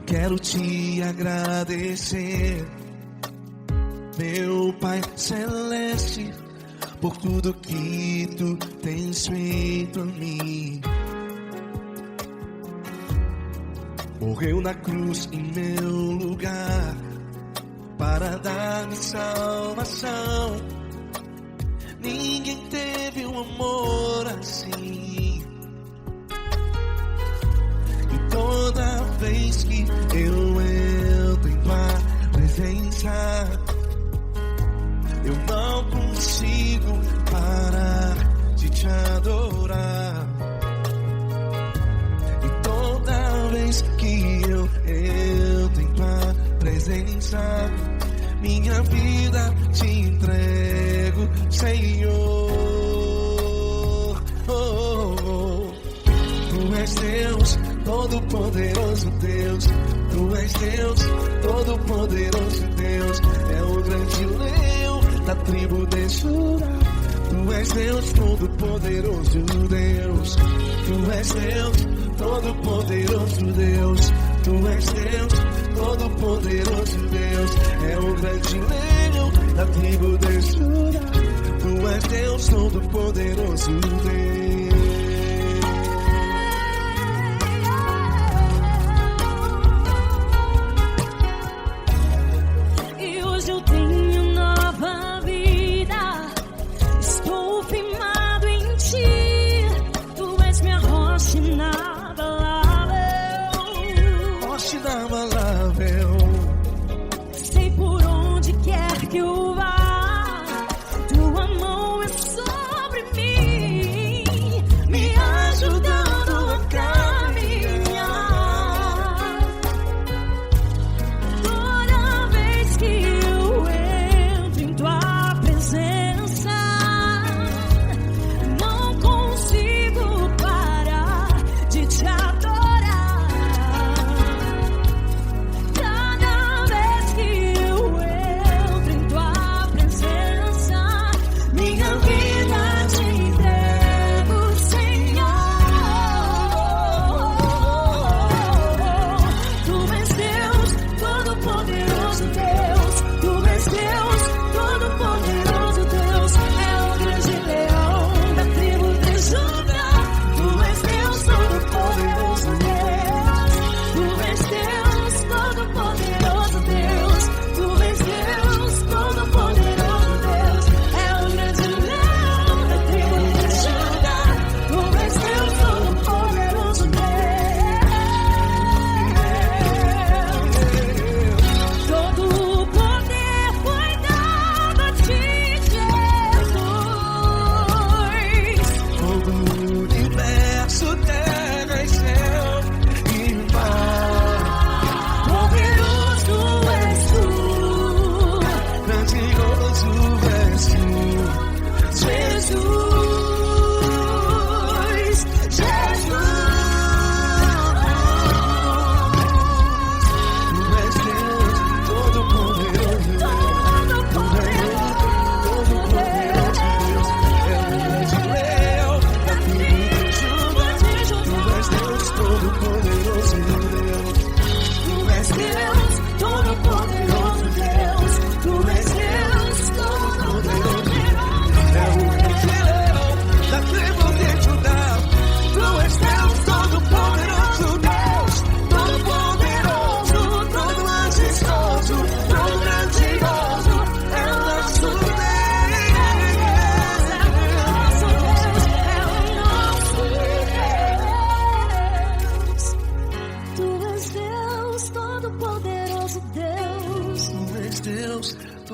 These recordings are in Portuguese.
quero te agradecer, meu Pai Celeste, por tudo que tu tens feito a mim. Morreu na cruz em meu lugar para dar-me salvação. Ninguém teve um amor assim. E toda vez que eu entro em tua presença, eu não consigo parar de te adorar. E toda vez que eu entro em tua presença, minha vida te entrego, Senhor. Tu és Deus, Todo-Poderoso Deus. Tu és Deus, Todo-Poderoso Deus. É o grande leão da tribo de Judá. Tu és Deus, Todo-Poderoso Deus. Tu és Deus, Todo-Poderoso Deus. Tu és Deus, Todo-Poderoso Deus. É o grande leão da tribo de Judá. Tu és Deus, Todo-Poderoso Deus. Sei por onde quer que eu vá, tua mão é sobre mim, me ajudando a caminhar. Toda vez que eu entro em tua presença, não consigo parar de te adorar.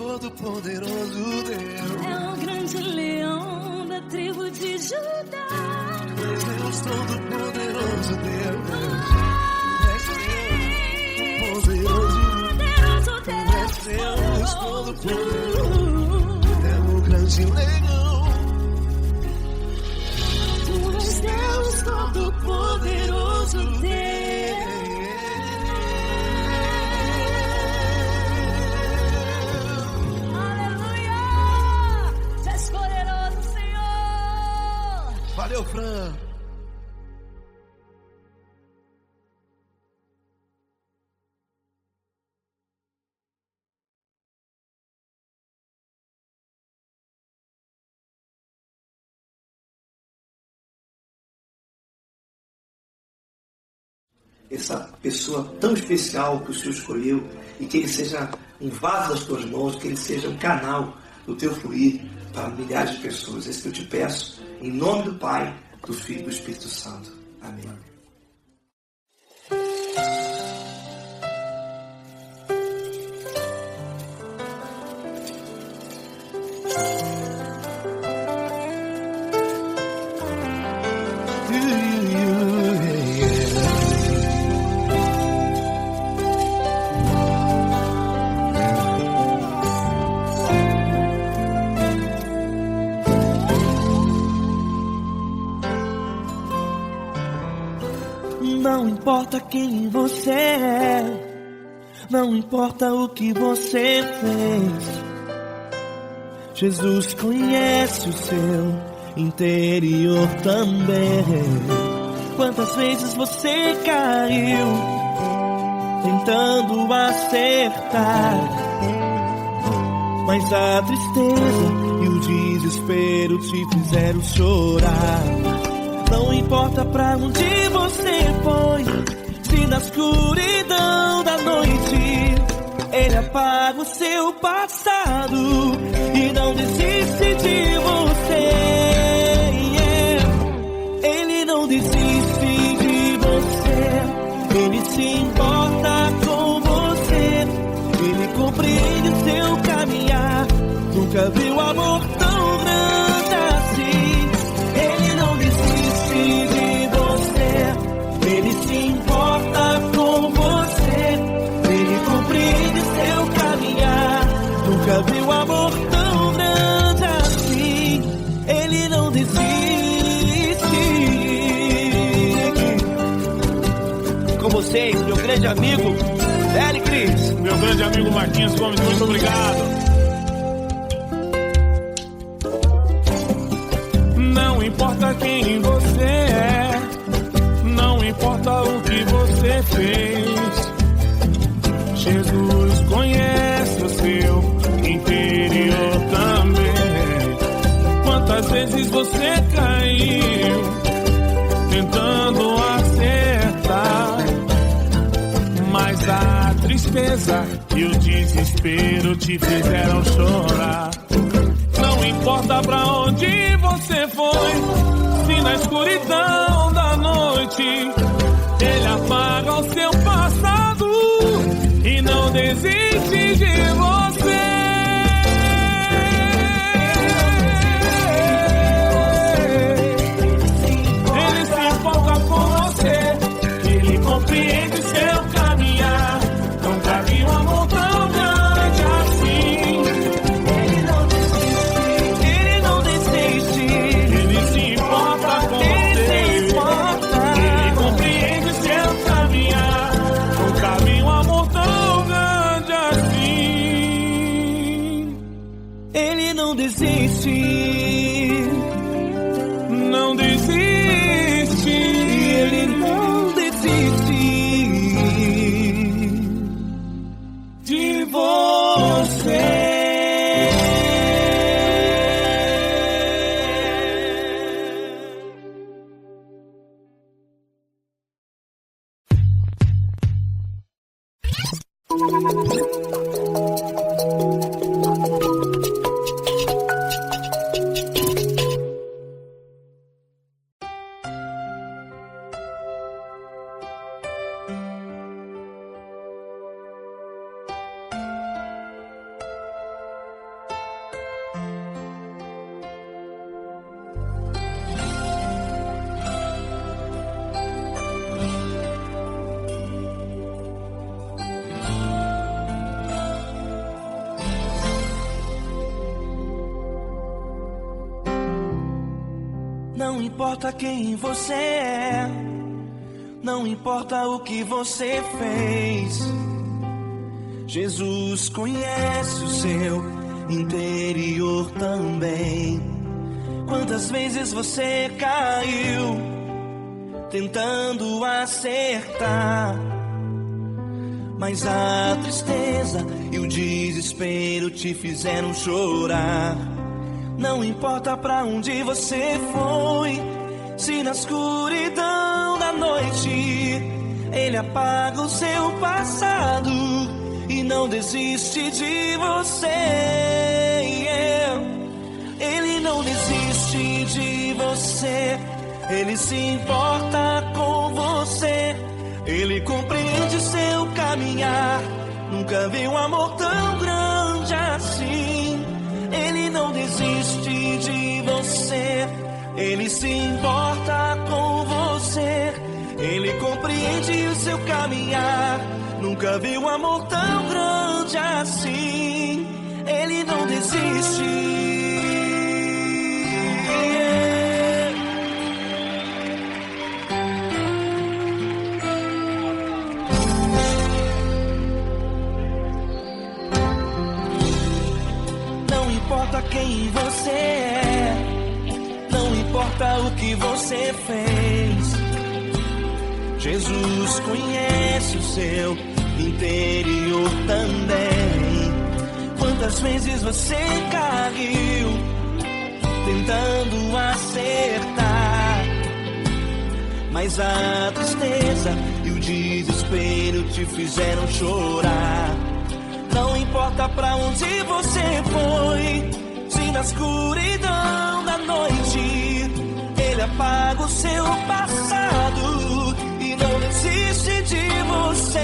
Todo-Poderoso Deus. É o grande leão da tribo de Judá. Tu és Deus, Todo-Poderoso Deus. Tu és Deus, Todo-Poderoso. É o grande leão. Tu és Deus, Todo-Poderoso Deus. Valeu, Fran. essa pessoa tão especial que o Senhor escolheu, e que ele seja um vaso das tuas mãos, que ele seja um canal do teu fluir para milhares de pessoas. É isso que eu te peço, em nome do Pai, do Filho e do Espírito Santo. Amém. Não importa quem você é, não importa o que você fez, Jesus conhece o seu interior também. Quantas vezes você caiu tentando acertar, mas a tristeza e o desespero te fizeram chorar. Não importa pra onde você foi, se na escuridão da noite Ele apaga o seu passado e não desiste de você. Ele não desiste de você, Ele se importa com você, Ele compreende o seu caminhar. Nunca viu amor tão grande assim. Ele não desiste de você, Ele se importa com você, Ele compreende seu caminhar. Nunca viu amor tão grande assim. Ele não desiste. Com vocês, meu grande amigo Eli Cris, meu grande amigo Marquinhos Gomes, muito obrigado. Não importa quem você é, não importa o que você fez, Jesus conhece o seu interior também. Quantas vezes você caiu tentando acertar, mas a tristeza e o desespero te fizeram chorar. Não importa pra onde você foi, se na escuridão da noite Ele apaga o seu passado e não desiste de você. Ele se importa com você, Ele compreende seu caminhar. Nunca vi um amor tão grande assim. Não desiste, não desiste, Ele não desiste de você. Não importa quem você é, não importa o que você fez, Jesus conhece o seu interior também. Quantas vezes você caiu tentando acertar, mas a tristeza e o desespero te fizeram chorar. Não importa pra onde você foi, se na escuridão da noite Ele apaga o seu passado e não desiste de você. Ele não desiste de você. Ele se importa com você. Ele compreende seu caminhar. Nunca vi um amor tão grande assim. Ele não desiste de você. Ele se importa com você. Ele compreende o seu caminhar. Nunca vi um amor tão grande assim. Ele não desiste. Não importa quem você é, não importa o que você fez, Jesus conhece o seu interior também. Quantas vezes você caiu tentando acertar, mas a tristeza e o desespero te fizeram chorar. Não importa pra onde você foi, se na escuridão da noite Ele apaga o seu passado e não desiste de você.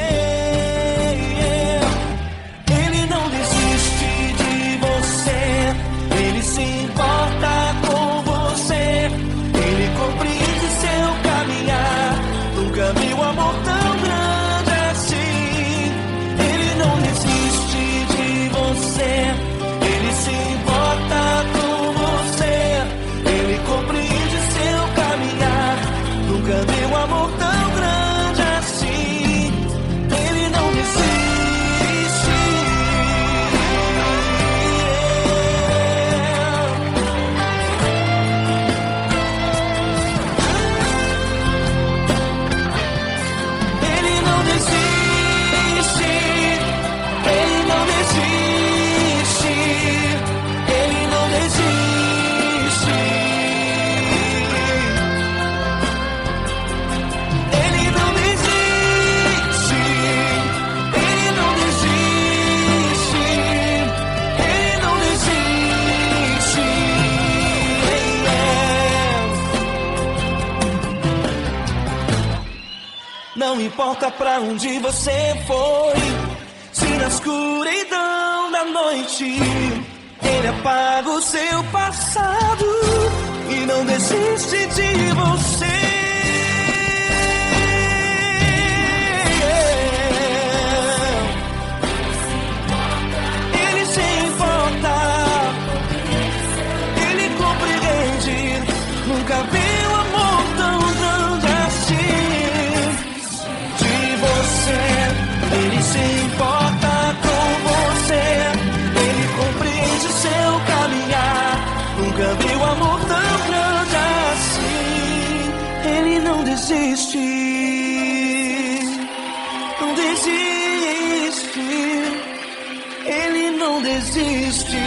Ele não desiste de você. Ele se importa com você. Ele compreende seu caminhar. Nunca vi um amor tão grande assim. Ele não desiste de você. Ele se importa com você. Ele compreende seu caminhar. Nunca vi um amor tão grande assim. Ele não desiste. Ele não desiste. Ele não desiste. Ele não desiste. Ele não desiste. Ele não desiste. Ele não desiste. Não importa pra onde você foi, se na escuridão da noite Ele apaga o seu passado e não desiste de você. Ele se importa, Ele compreende. Nunca vi um amor tão grande assim. De você, Ele se importa com você. Ele compreende seu caminhar. Nunca vi um amor tão grande assim. Ele não desiste. Não desiste. Ele não desiste.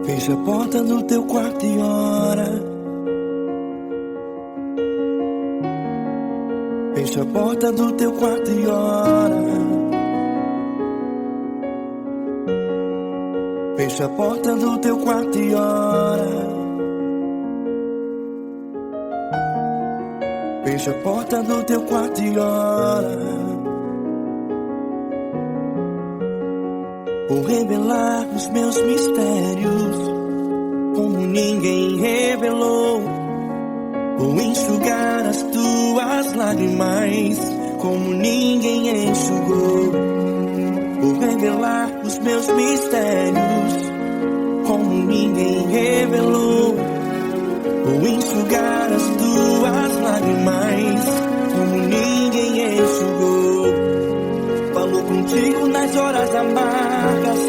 Fecha a porta do teu quarto e ora. Fecha a porta do teu quarto e ora. Fecha a porta do teu quarto e ora. Fecha a porta do teu quarto e ora. Vou revelar os meus mistérios como ninguém revelou. Vou enxugar as tuas lágrimas como ninguém enxugou. Vou revelar os meus mistérios como ninguém revelou. vou enxugar as tuas lágrimas como ninguém enxugou. Falo contigo nas horas amargas,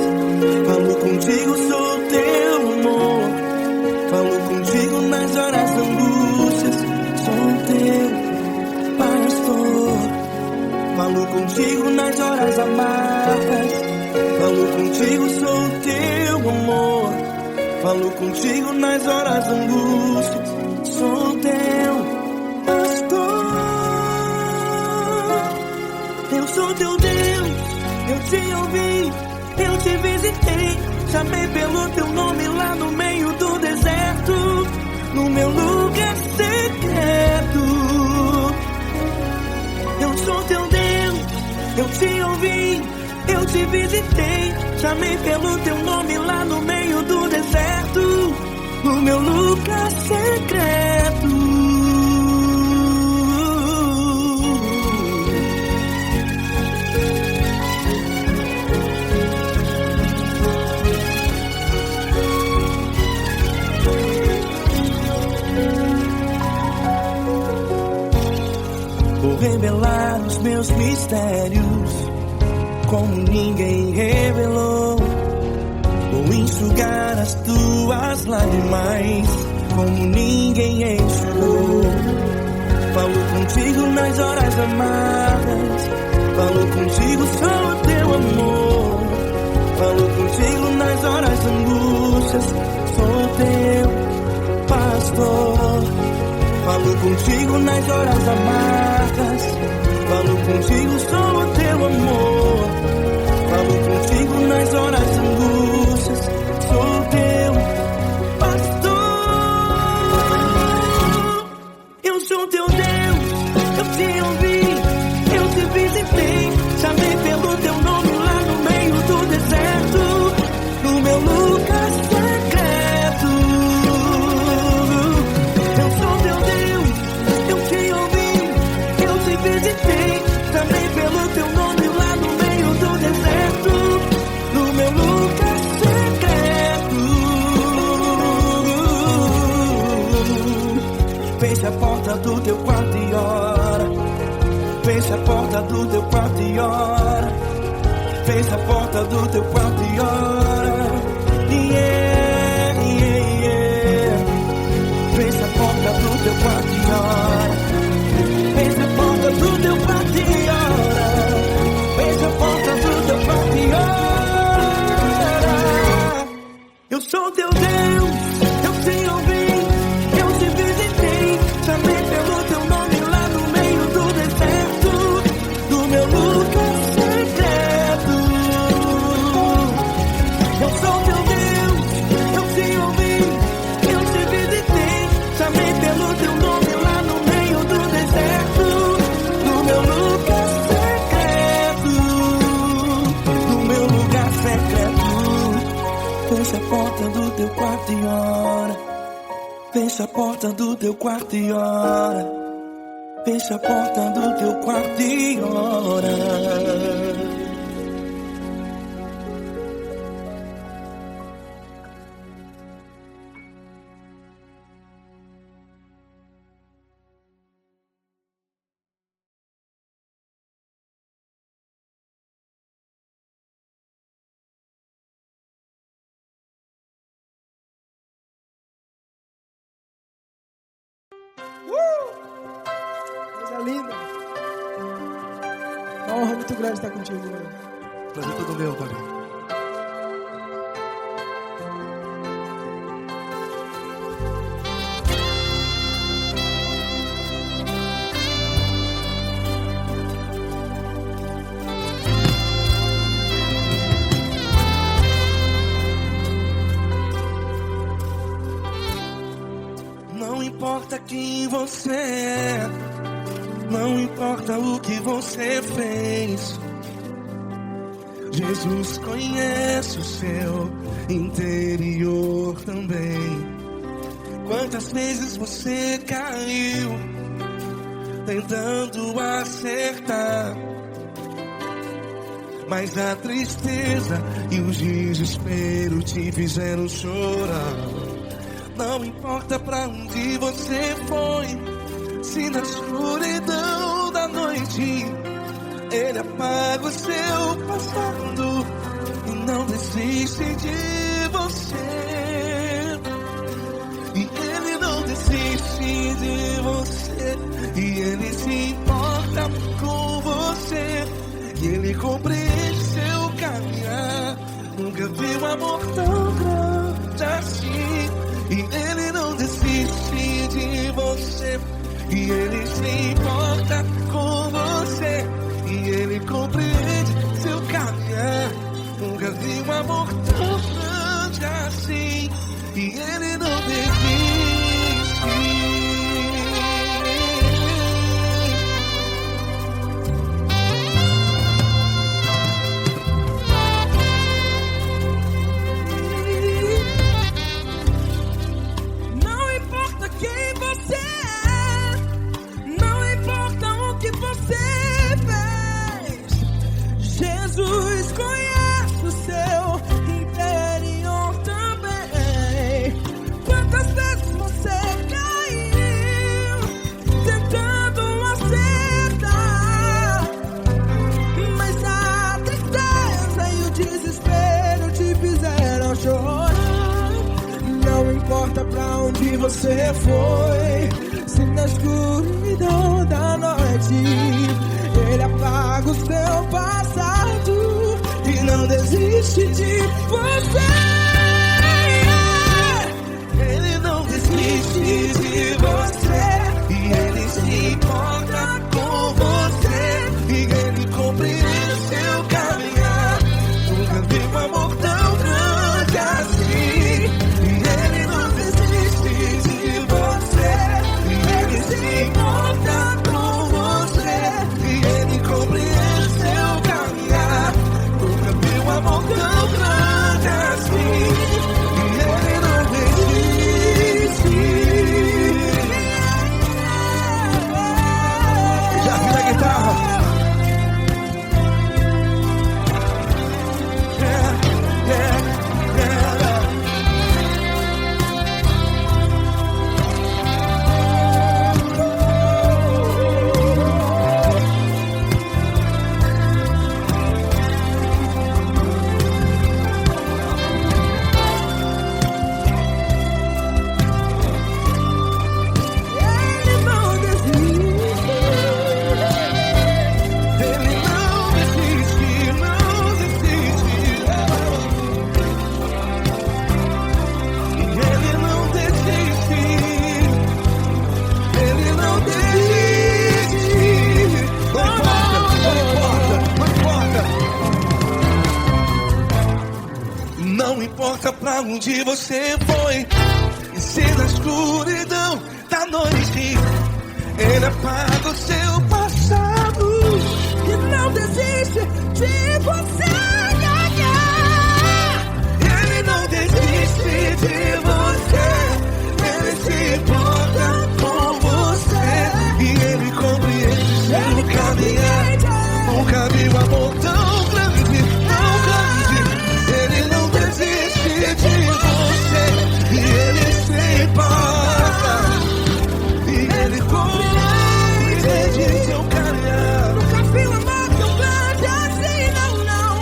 falo contigo, sou teu amor. Falo contigo nas horas da angústias, sou teu pastor. Falo contigo nas horas amargas, falo contigo, sou teu amor. Falo contigo nas horas da angústias, sou teu pastor. Eu sou teu Deus, eu te ouvi, eu te visitei, chamei pelo teu nome lá no meio do deserto, no meu lugar secreto. Eu sou teu Deus, eu te ouvi, eu te visitei, chamei pelo teu nome lá no meio do deserto, no meu lugar secreto. Vou revelar os meus mistérios como ninguém revelou. Vou enxugar as tuas lágrimas como ninguém enxugou. Falo contigo nas horas amargas, falo contigo, sou teu amor. Falo contigo nas horas da angústias, sou teu pastor. Falo contigo nas horas amargas, falo contigo, sou teu amor. Falo contigo nas horas da angústias, sou teu pastor. Eu sou teu Deus, eu te ouvi, eu te visitei, chamei pelo teu nome lá no meio do deserto, no meu lugar secreto. Eu sou teu Deus, eu te ouvi, eu te visitei, chamei pelo teu nome lá no meio do deserto, no meu lugar secreto. Fecha a porta do teu quarto e ora. Fecha a porta do teu quarto e ora. Fecha a porta do teu quarto e ora. Yeah, yeah, yeah. Fecha a porta do teu quarto e ora. Fecha a porta do teu quarto e ora. Fecha a porta do teu quarto e ora. Eu sou teu Deus, eu te ouvi, eu te visitei, chamei pelo teu nome lá no meio do deserto, do meu lugar secreto. Eu sou teu Deus, eu te ouvi, eu te visitei, chamei pelo teu nome lá no meio do deserto, do meu lugar secreto, do meu lugar secreto. Fecha a porta do teu quarto e ora. Fecha a porta do teu quarto e ora. Fecha a porta do teu quarto e ora. Coisa linda. Uma honra muito grande estar contigo, Lula. Prazer todo meu, Pai. Não importa quem você é, não importa o que você fez, Jesus conhece o seu interior também. Quantas vezes você caiu tentando acertar, mas a tristeza e o desespero te fizeram chorar. Não importa pra onde você foi, se na escuridão da noite Ele apaga o seu passado e não desiste de você. E Ele não desiste de você, e Ele se importa com você, e Ele compreende seu caminhar. Nunca vi um amor tão grande assim. E Ele não desiste de você, e Ele se importa com você, e Ele compreende seu caminhar. Nunca vi um amor tão grande assim. E Ele não desiste. Jesus conhece o seu interior também. Quantas vezes você caiu tentando acertar, mas a tristeza e o desespero te fizeram chorar. Não importa pra onde você foi, se na escuridão da noite Ele apaga o seu passado e não desiste de você. Ele não desiste de você, e Ele se importa com você, e Ele compreende seu caminhar. Nunca vi um amor tão grande assim. E Ele não desiste de você, e Ele se importa com você, e Ele compreende seu caminhar. Nunca vi um amor tão grande assim. E Ele não desiste. Já vi a guitarra. Não importa pra onde você foi, e se na escuridão da noite Ele apaga o seu passado E não desiste de você. Ele não desiste de você, Ele se importa com você, e Ele compreende seu caminhar. Nunca vi um amor tão grande, tão grande. Ele não desiste de você, e Ele se importa, e Ele compreende seu caminhar. Nunca vi um amor tão grande assim, não, não.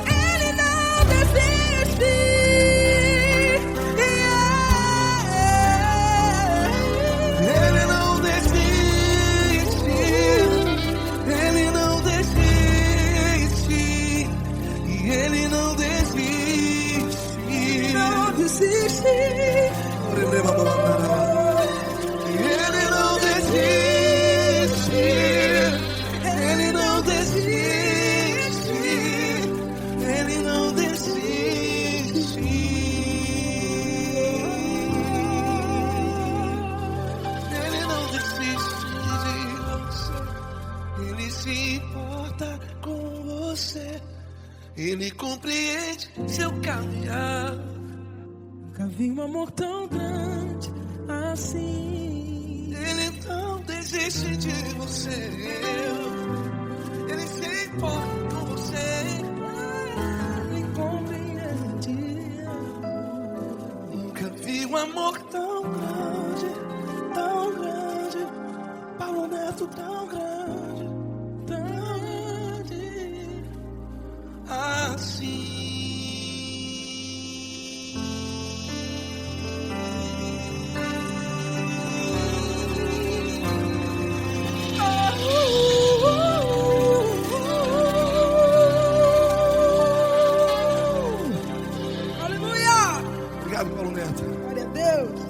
Ele não desiste. Ele não desiste, Ele não desiste, e Ele não desiste. Não desiste. Ele não desiste, Ele não desiste, Ele não desiste. Ele não desiste de você, Ele se importa com você, Ele compreende seu caminhar. Nunca vi um amor tão grande assim. Ele não desiste de você, Ele se importa com você, Ele compreende. Nunca vi um amor tão grande, Paulo Neto tão grande, assim. Aleluia! Obrigado, Paulo Neto. Glória a Deus.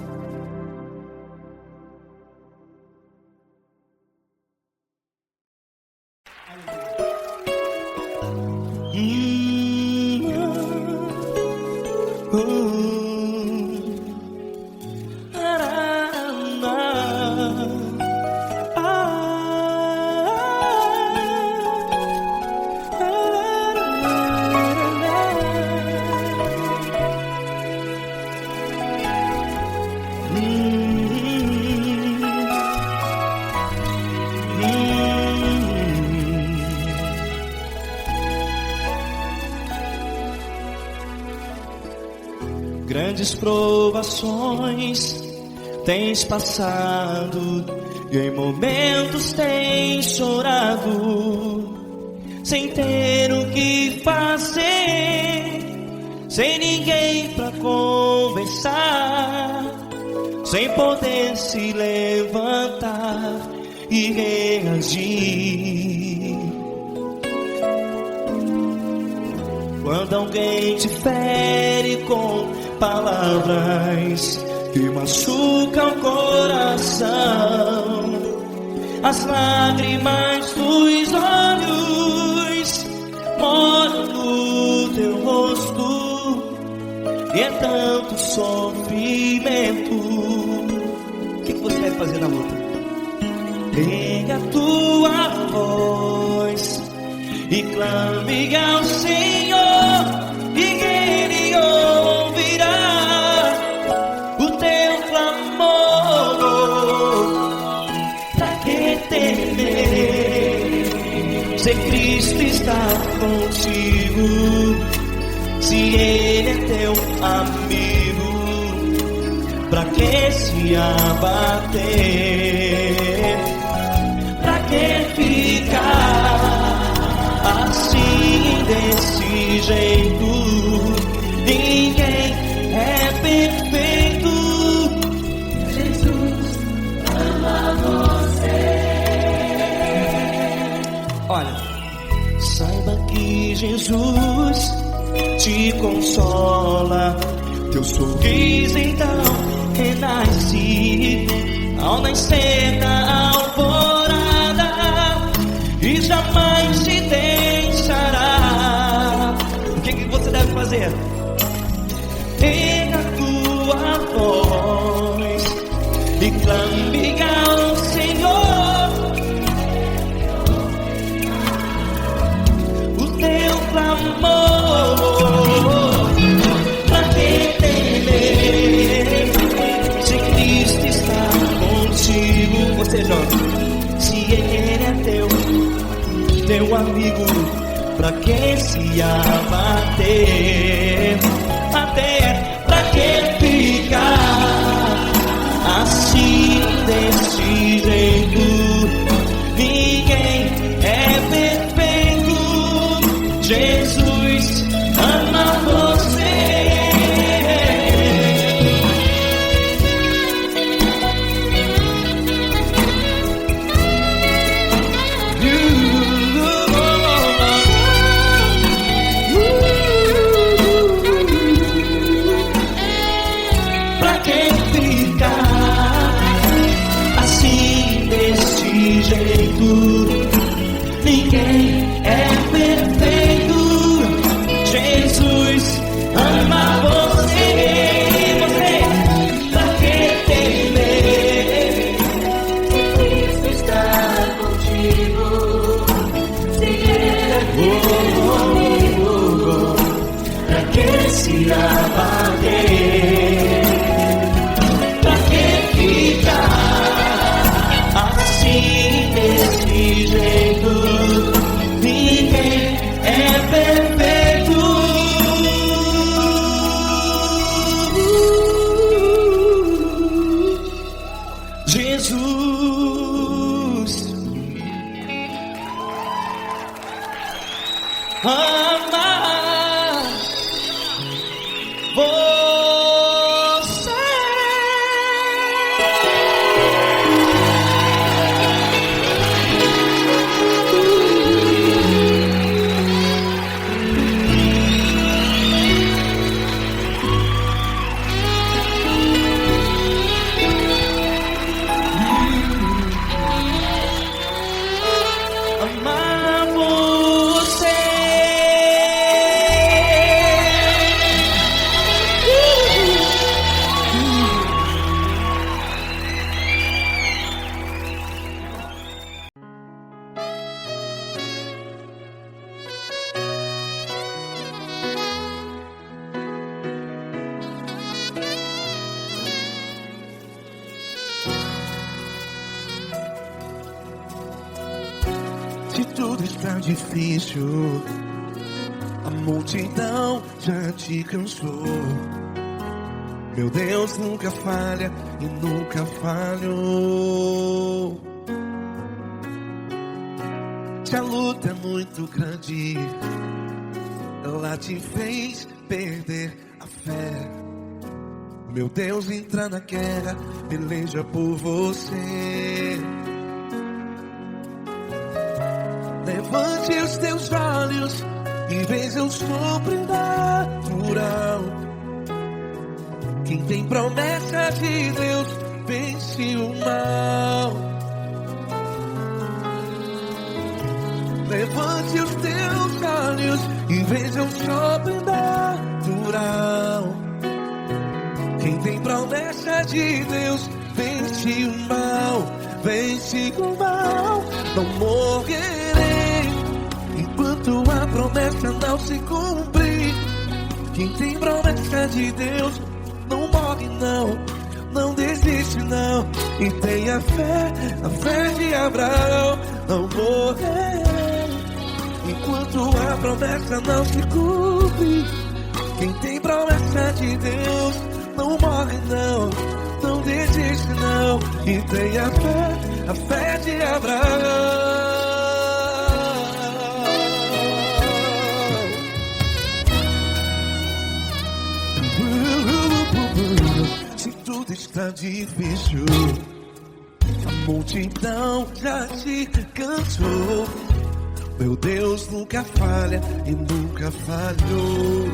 Grandes provações tens passado e em momentos tens chorado, sem ter o que fazer, sem ninguém pra conversar, sem poder se levantar e reagir. Quando alguém te fere com palavras que machucam o coração, as lágrimas dos olhos moram no teu rosto, e é tanto sofrimento. O que você deve fazer na luta? Pega a tua voz e clame ao Senhor, e Ele ouvirá o teu clamor. Pra que temer, se Cristo está contigo, se Ele é teu amigo? Pra que se abater? Pra que ficar assim, desse jeito? Ninguém é perfeito. Jesus ama você. Olha, saiba que Jesus te consola, teu sorriso então renasce ao nascer da alvorada, e jamais te deixará. O que você deve fazer? Pega a tua voz e clame ao Senhor, o teu clamor. Pra que temer, se Cristo está contigo? Você, jovem, se Ele é teu amigo, pra que se abater? Até pra que ficar assim, desse jeito? Ninguém é perfeito. Jesus ama você. Ninguém é perfeito. Jesus ama você. Você, pra que temer? Cristo está contigo. Se Ele é teu amigo, pra que se abater? Pra que ficar assim, desse jeito? Ninguém é perfeito. amar você. Amar você. Se tudo está difícil, a multidão já te cansou. Meu Deus nunca falha e nunca falhou. Se a luta é muito grande, ela te fez perder a fé. Meu Deus entra na guerra, peleja por você. Levante os teus olhos e veja o sobrenatural. Quem tem promessa de Deus vence o mal. Levante os teus olhos e veja o sobrenatural. Quem tem promessa de Deus vence o mal. Vence o mal. Não morrerei enquanto a promessa não se cumprir. Quem tem promessa de Deus não morre não, não desiste não. E tenha fé, a fé de Abraão. Não morrerei enquanto a promessa não se cumpre. Quem tem promessa de Deus não morre não, não desiste não. E tenha fé, a fé de Abraão. Se tudo está difícil, a multidão já te cansou. Meu Deus nunca falha e nunca falhou.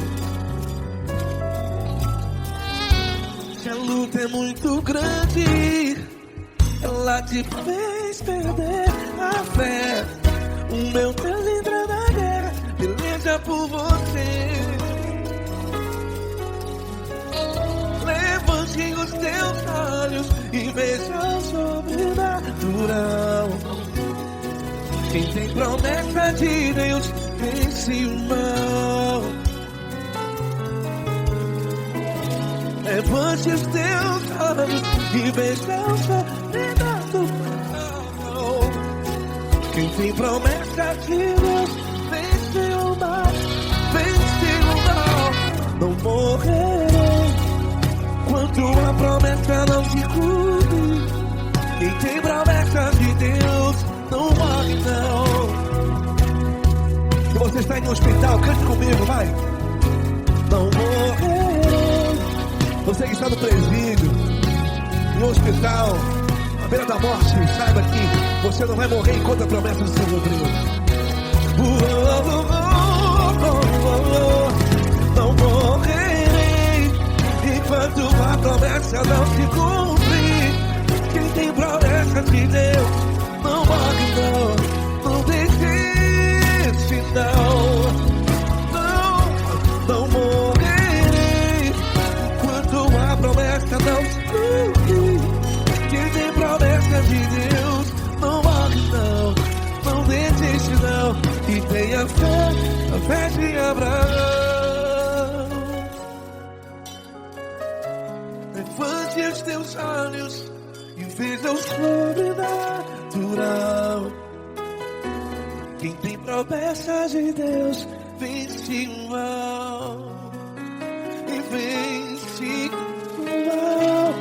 Se a luta é muito grande, ela te fez perder a fé. O meu Deus entra na guerra, peleja por você. Levante os teus olhos e veja o sobrenatural. Quem tem promessa de Deus vence o mal. Levante os teus olhos e veja o sobrenatural. Quem tem promessa de Deus vence o mal. Vence o mal. Não morrerei enquanto a promessa não se cumpre. Quem tem promessa de Deus não morre não. Se você está em um hospital, cante comigo, vai. Não morrerei. Você que está no presídio, em um hospital, à beira da morte, saiba que você não vai morrer enquanto a promessa não se cumpriu. Não morrerei enquanto a promessa não se cumprir. Quem tem promessa de Deus não morre não, não desiste não. Não morrerei enquanto a promessa não se cumprir. Quem tem promessa de Deus não morre não, não desiste não. E tenha fé, a fé de Abraão. Levante os teus olhos e veja o sobrenatural. Quem tem promessa de Deus vence o mal. E vence o mal.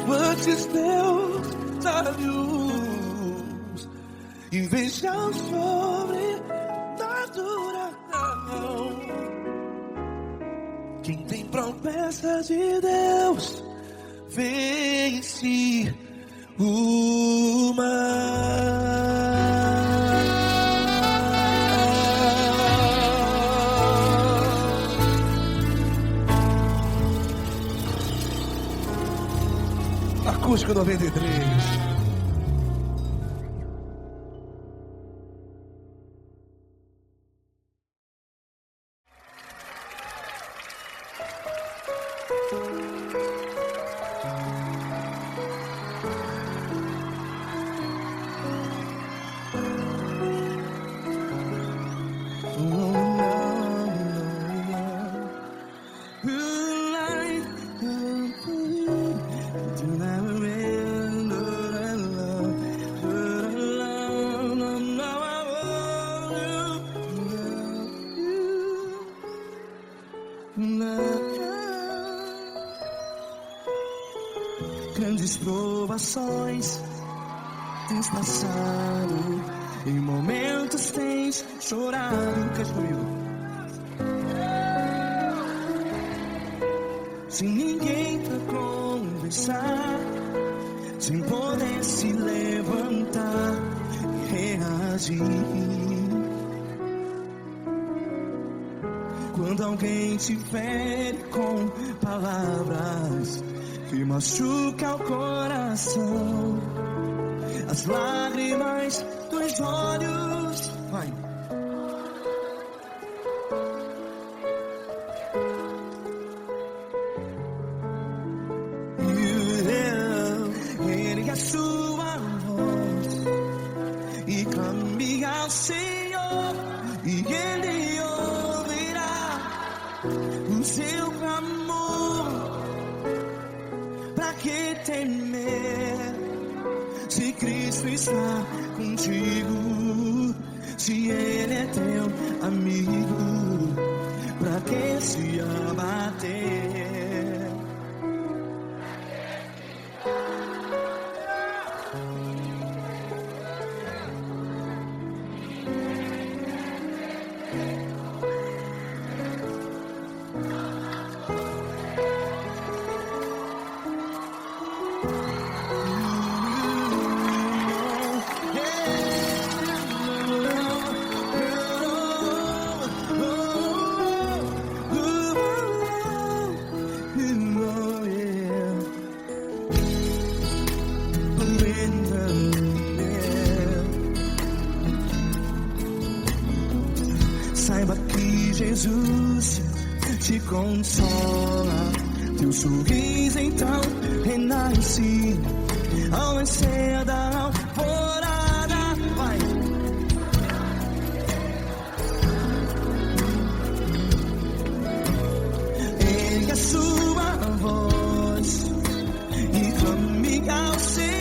Levante os teus olhos e veja o sobrenatural. Quem tem promessa de Deus vence o mar. Acústico 93. Grandes provações tens passado, em momentos tens chorado. Cante comigo. Sem ninguém pra conversar, sem poder se levantar e reagir. Quando alguém te fere com palavras que machuca o coração, as lágrimas dos olhos, vai. Ergue a sua voz e clame ao Senhor, e Ele ouvirá o seu clamor. Pra que temer, se Cristo está contigo, se Ele é teu amigo? Pra que se abater? Saiba que Jesus te consola, teu sorriso então renasce ao nascer da alvorada. Vai. Ergue a sua voz e clame ao Senhor.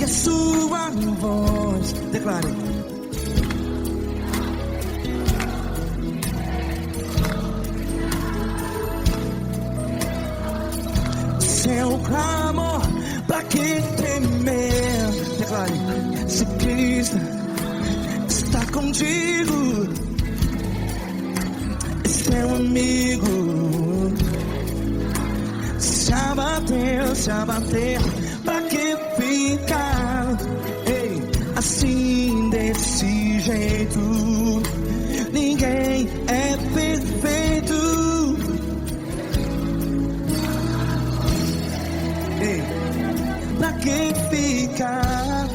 sua voz. Declare. Seu clamor, pra que temer? Declare. Se Cristo está contigo, é seu amigo. Se abater, pra que ficar? Ei, assim desse jeito, ninguém é perfeito. Ei, pra que ficar?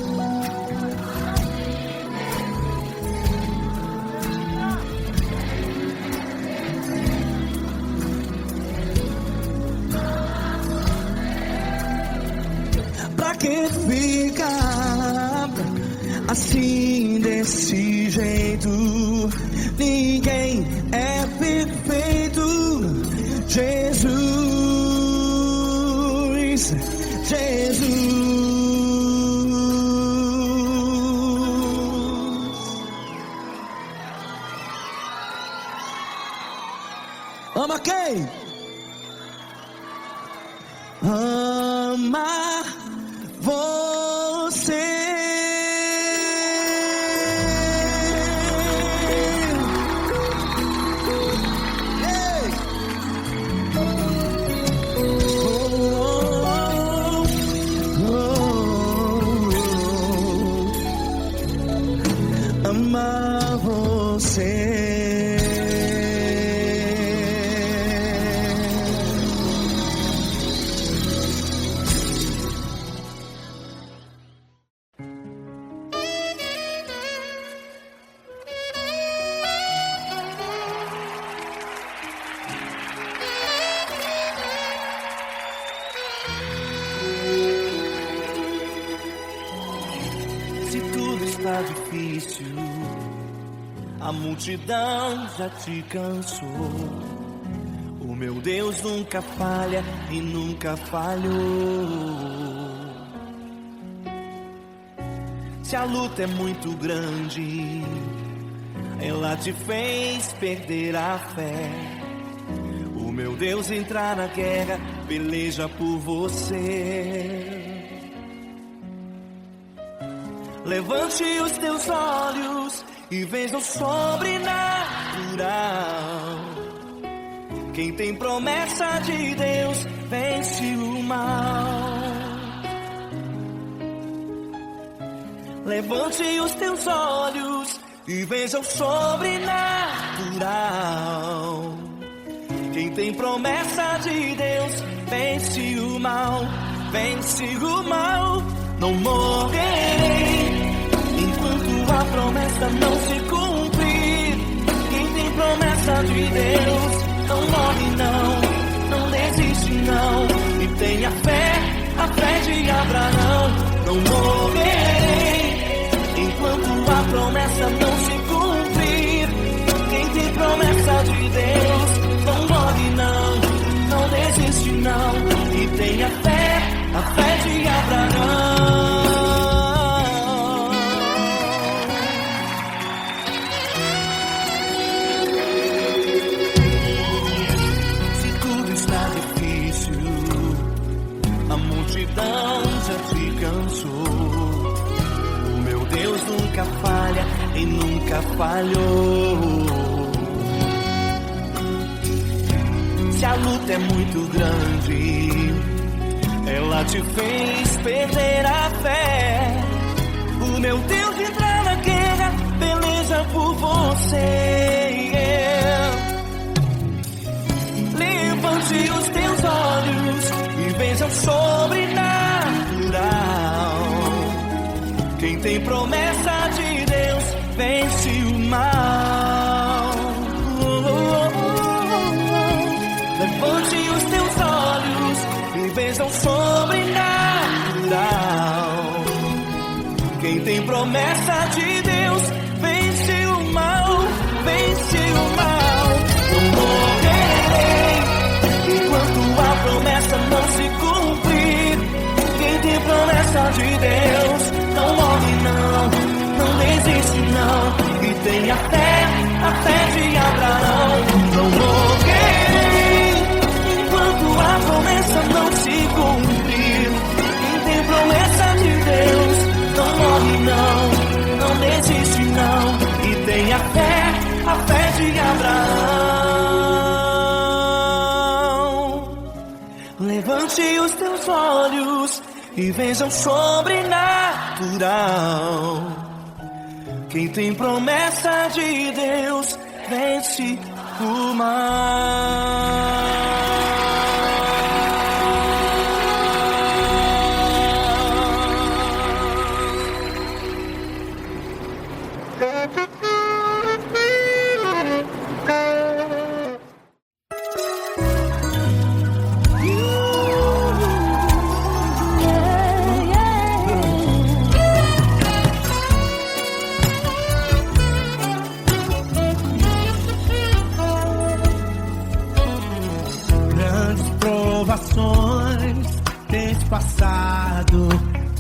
Pra que ficar assim desse jeito? Ninguém é perfeito. Jesus, Jesus. Ama quem? Ama você. Ei. Ama você. Se tudo está difícil, a multidão já te cansou. O meu Deus nunca falha e nunca falhou. Se a luta é muito grande, ela te fez perder a fé. O meu Deus entrar na guerra, peleja por você. Levante os teus olhos e veja o sobrenatural. Quem tem promessa de Deus vence o mal. Levante os teus olhos e veja o sobrenatural. Quem tem promessa de Deus vence o mal. Vence o mal. Não morrerei enquanto a promessa não se cumprir. Quem tem promessa de Deus não morre não desiste não. E tenha fé, a fé de Abraão. Não morrerei enquanto a promessa não se cumprir. Quem tem promessa de Deus não morre não desiste não. E tenha fé, a fé de Abraão. Se tudo está difícil, a multidão já te cansou. O meu Deus nunca falha e nunca falhou. Se a luta é muito grande, ela te fez perder a fé. O meu Deus entrar na guerra, peleja por você. Levante os teus olhos e veja o sobrenatural. Quem tem promessa de Deus vence o mal. Levante os teus olhos e veja o sobrenatural. Quem tem promessa de Deus vence o mal, vence o mal. Não morrerei enquanto a promessa não se cumprir. Quem tem promessa de Deus Levante os teus olhos e veja o sobrenatural. Quem tem promessa de Deus vence o mal. Tens passado,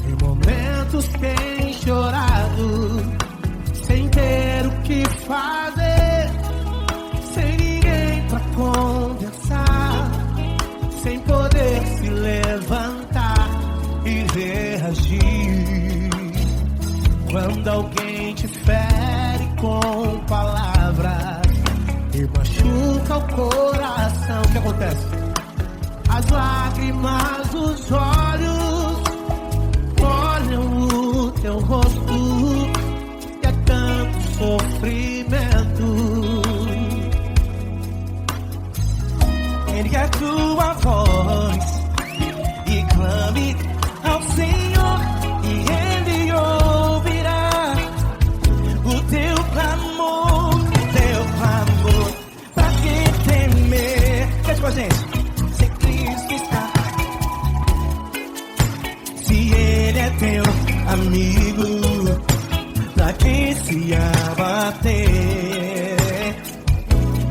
em momentos tens chorado, sem ter o que fazer, sem ninguém pra conversar, sem poder se levantar e reagir. Quando alguém te fere com palavras e machuca o coração, o que acontece? As lágrimas dos olhos molham o teu rosto, e é tanto sofrimento. Ergue a tua voz e clame ao Senhor, e Ele ouvirá o teu clamor, pra que temer? Cante com a gente. Teu amigo, pra quem se abater,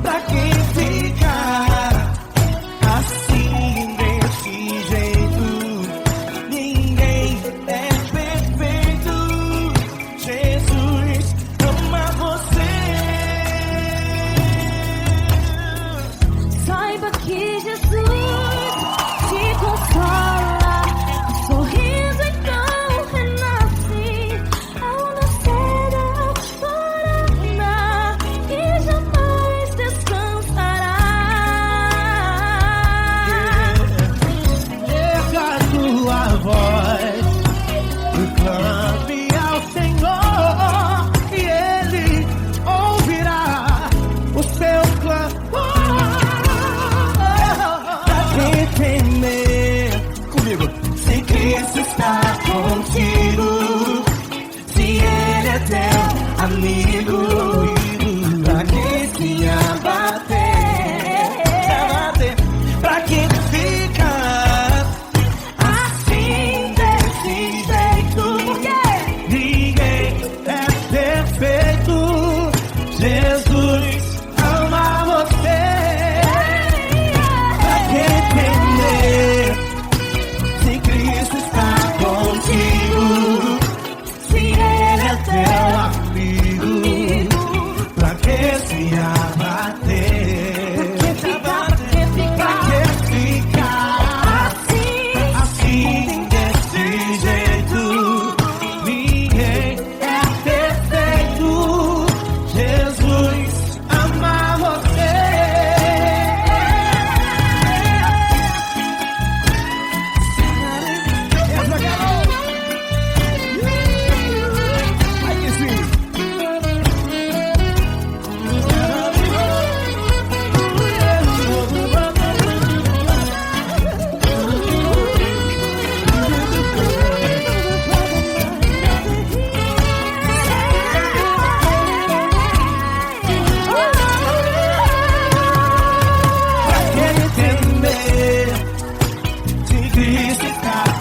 pra quem ficar assim desse jeito, ninguém é perfeito. Jesus ama você. Saiba que Jesus te consola, sorriso então. Amigo, pra quem se abater, pra quem fica assim desse jeito, ninguém é perfeito. Jesus ama você. Pra quem temer, se Cristo está contigo, se Ele é teu amigo, pra que se abater? Pra que ficar assim desse jeito? Ninguém é perfeito. Jesus ama você. Aí sim.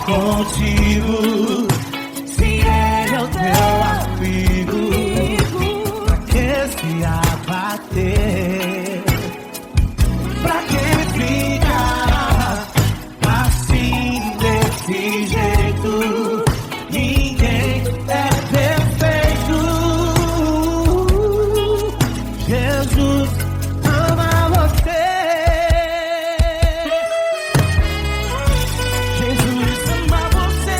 Contigo, se Ele é o teu amigo, pra que se abater? Pra que ficar assim desse jeito? Ninguém é perfeito. Jesus ama você. Jesus ama você.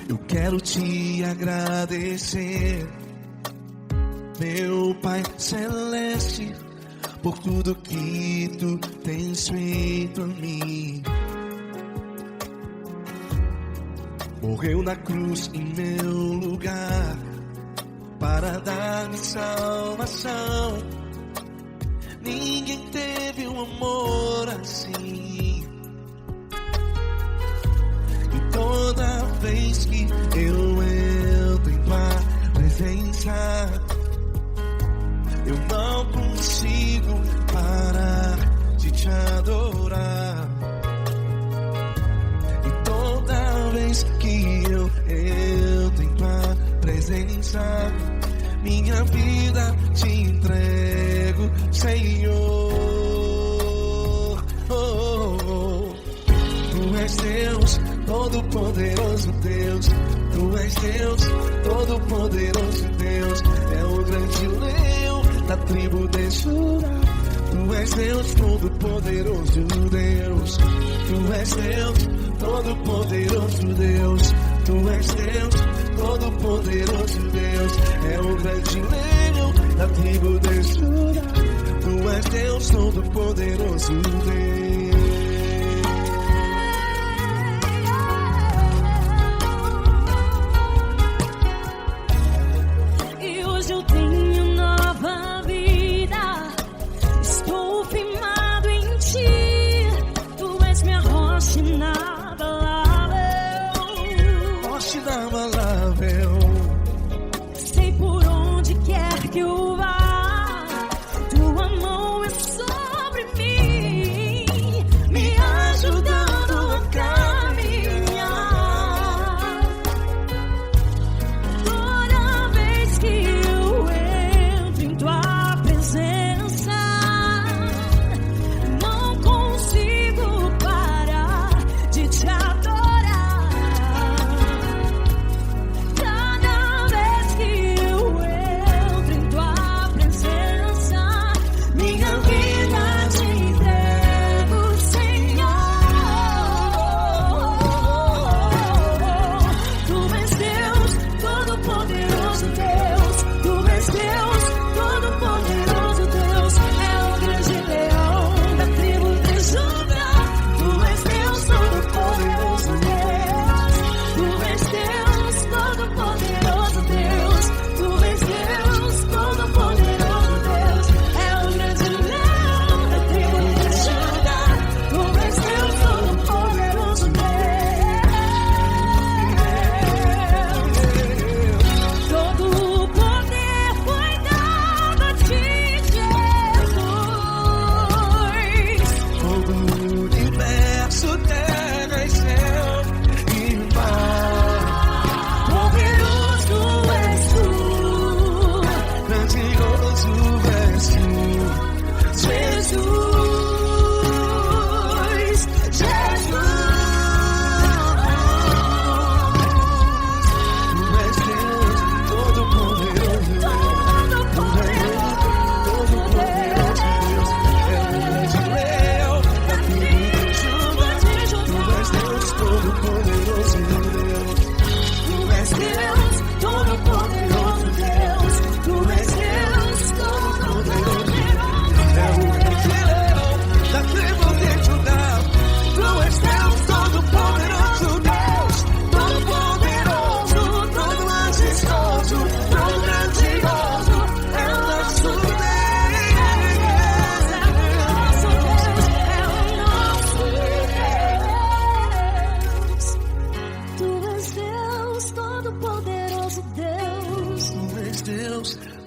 Eu quero te agradecer, meu Pai Celeste, por tudo que tu tens feito a mim. Morreu na cruz em meu lugar para dar-me salvação. Ninguém teve um amor assim. E toda vez que eu entro em tua presença, eu não consigo parar de te adorar. E toda vez que eu entro em tua presença, minha vida te entrego, Senhor. Tu és Deus, todo-poderoso Deus. Tu és Deus, todo-poderoso Deus. É o grande leão da tribo de Judá. Tu és Deus, todo-poderoso Deus. Tu és Deus, todo-poderoso Deus. Tu és Deus, todo-poderoso Deus. É o grande leão da tribo de Judá. Tu és Deus, todo-poderoso Deus.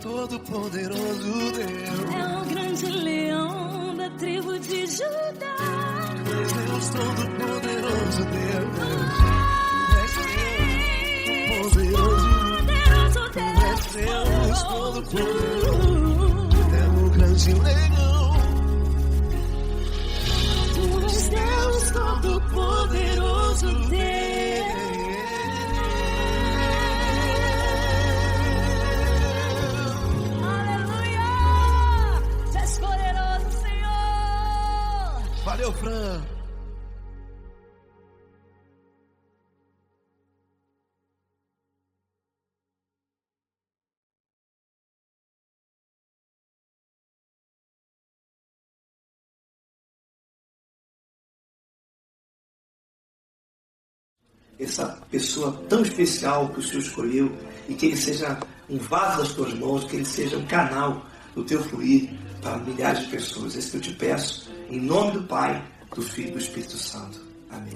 Todo-poderoso Deus. É o grande leão da tribo de Judá. Deus, todo-poderoso Deus. Deus, todo-poderoso. É o grande leão. Tu és Deus, todo-poderoso Deus. Aleluia! Tu és poderoso, Senhor. Valeu, Fran. essa pessoa tão especial que o Senhor escolheu e que ele seja um vaso das tuas mãos, que ele seja um canal do teu fluir para milhares de pessoas. É isso que eu te peço, em nome do Pai, do Filho e do Espírito Santo. Amém.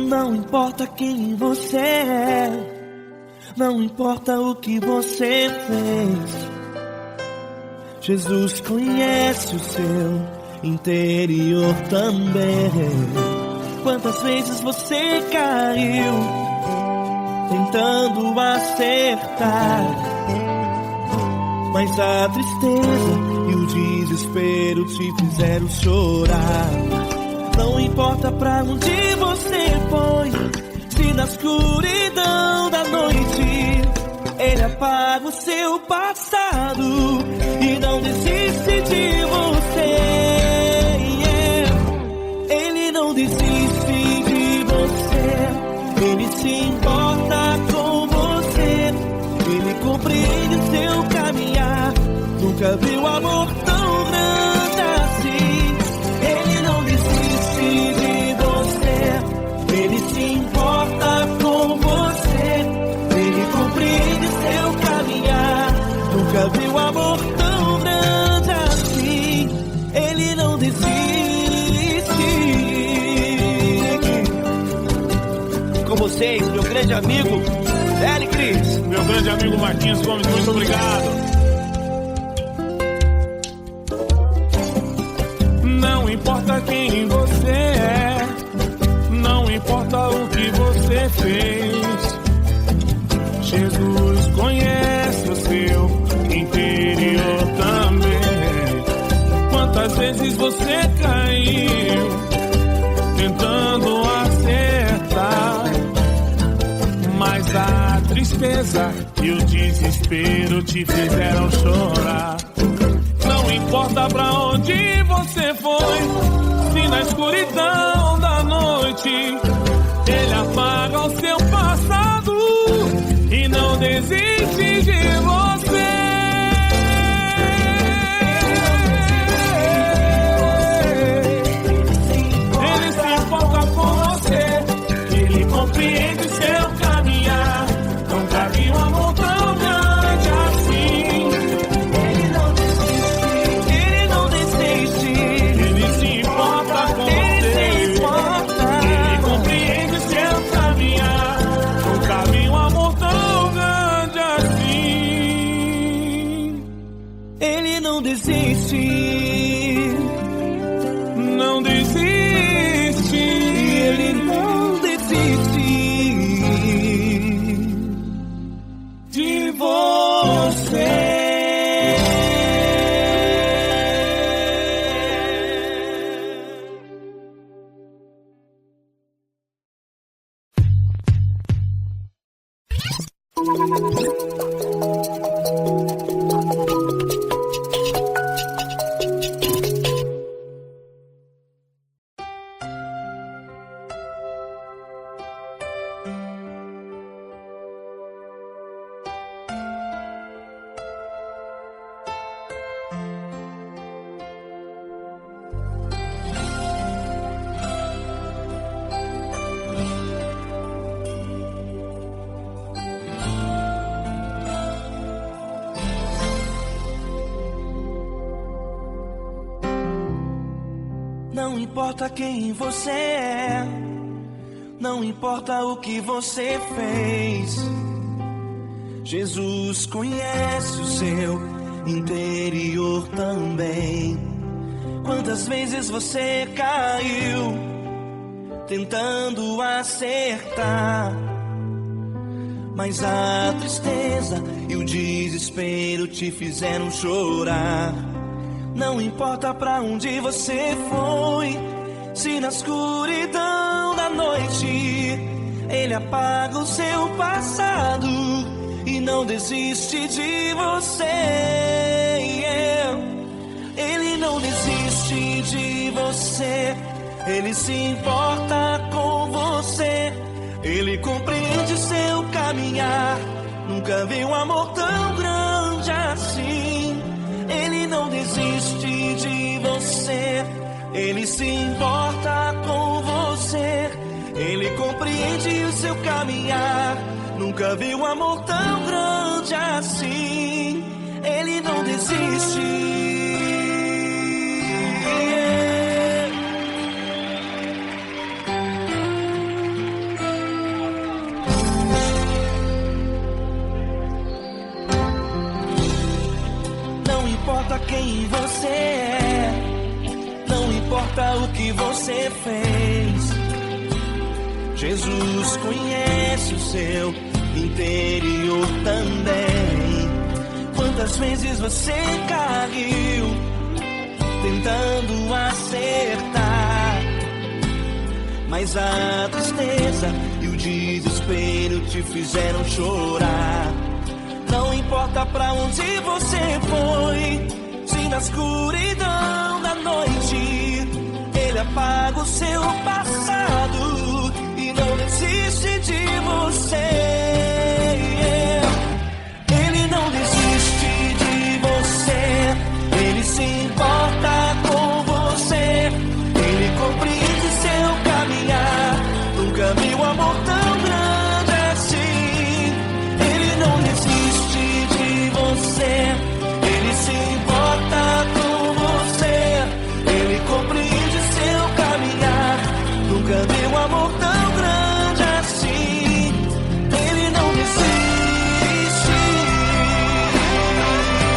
Não importa quem você é, não importa o que você fez, Jesus conhece o seu interior também. Quantas vezes você caiu tentando acertar, mas a tristeza e o desespero te fizeram chorar. Não importa pra onde você foi, se na escuridão da noite Ele apaga o seu passado e não desiste de você. Ele não desiste de você, Ele se importa com você, Ele compreende o seu caminhar. Nunca viu amor tão grande assim. Ele não desiste de você, Ele se importa com você, Ele compreende seu caminhar. Nunca viu amor tão grande assim. Ele não desiste. Com vocês, meu grande amigo Eli Cris. Meu grande amigo Marquinhos Gomes, muito obrigado. Não importa quem você é, não importa o que você fez, Jesus conhece o seu interior também. Quantas vezes você caiu tentando acertar, mas a tristeza e o desespero te fizeram chorar. Não importa pra onde você foi, se na escuridão da noite Ele apaga o seu passado e não desiste de você. Ele se importa com você, Ele compreende seu caminhar. Nunca vi um amor tão grande assim. Não desiste, não desiste, Ele não desiste de você. Não importa quem você é, não importa o que você fez, Jesus conhece o seu interior também. Quantas vezes você caiu tentando acertar, mas a tristeza e o desespero te fizeram chorar. Não importa pra onde você foi, se na escuridão da noite Ele apaga o seu passado e não desiste de você. Ele não desiste de você. Ele se importa com você. Ele compreende seu caminhar. Nunca vi um amor tão grande assim. Ele não desiste de você. Ele se importa com você. Ele compreende o seu caminhar. Nunca vi um amor tão grande assim. Ele não desiste. Não importa quem você é, não importa o que você fez, Jesus conhece o seu interior também. Quantas vezes você caiu tentando acertar, mas a tristeza e o desespero te fizeram chorar. Não importa pra onde você foi, se na escuridão da noite Ele apaga o seu passado e não desiste de você. Ele não desiste de você. Ele se importa com você. Ele compreende seu caminhar. Nunca vi um amor tão grande assim. Ele não desiste de você. Ele se importa com você. Ele compreende seu caminhar. Nunca vi um amor tão grande assim. Ele não desiste. Ele não desiste.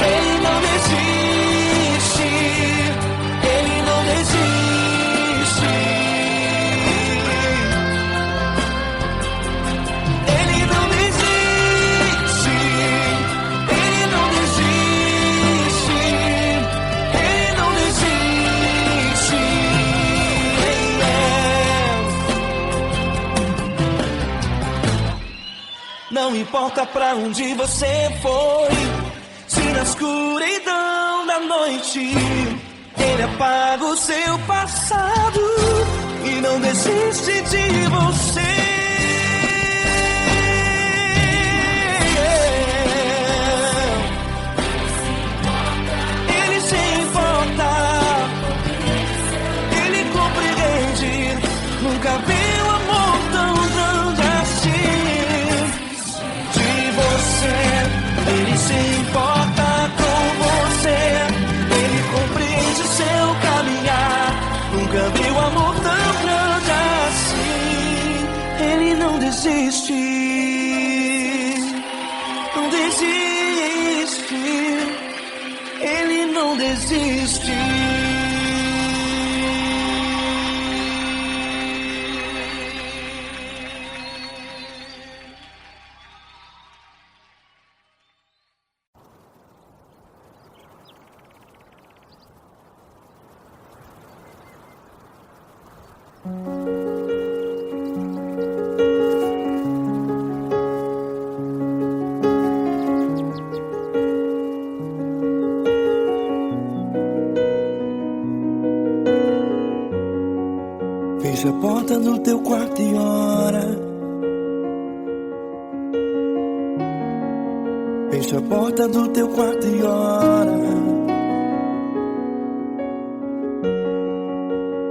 Ele não desiste. Ele não desiste. Ele não desiste. Ele não desiste. Ele não desiste. Não importa pra onde você foi, se na escuridão da noite Ele apaga o seu passado e não desiste de você. Ele se importa, Ele compreende. Nunca vi um amor tão grande assim. De você, Ele se importa com você. Ele compreende seu caminhar. Nunca vi um amor tão grande assim. Ele não desiste. Não desiste. Ele não desiste. Fecha a porta do teu quarto e ora. Fecha a porta do teu quarto e ora.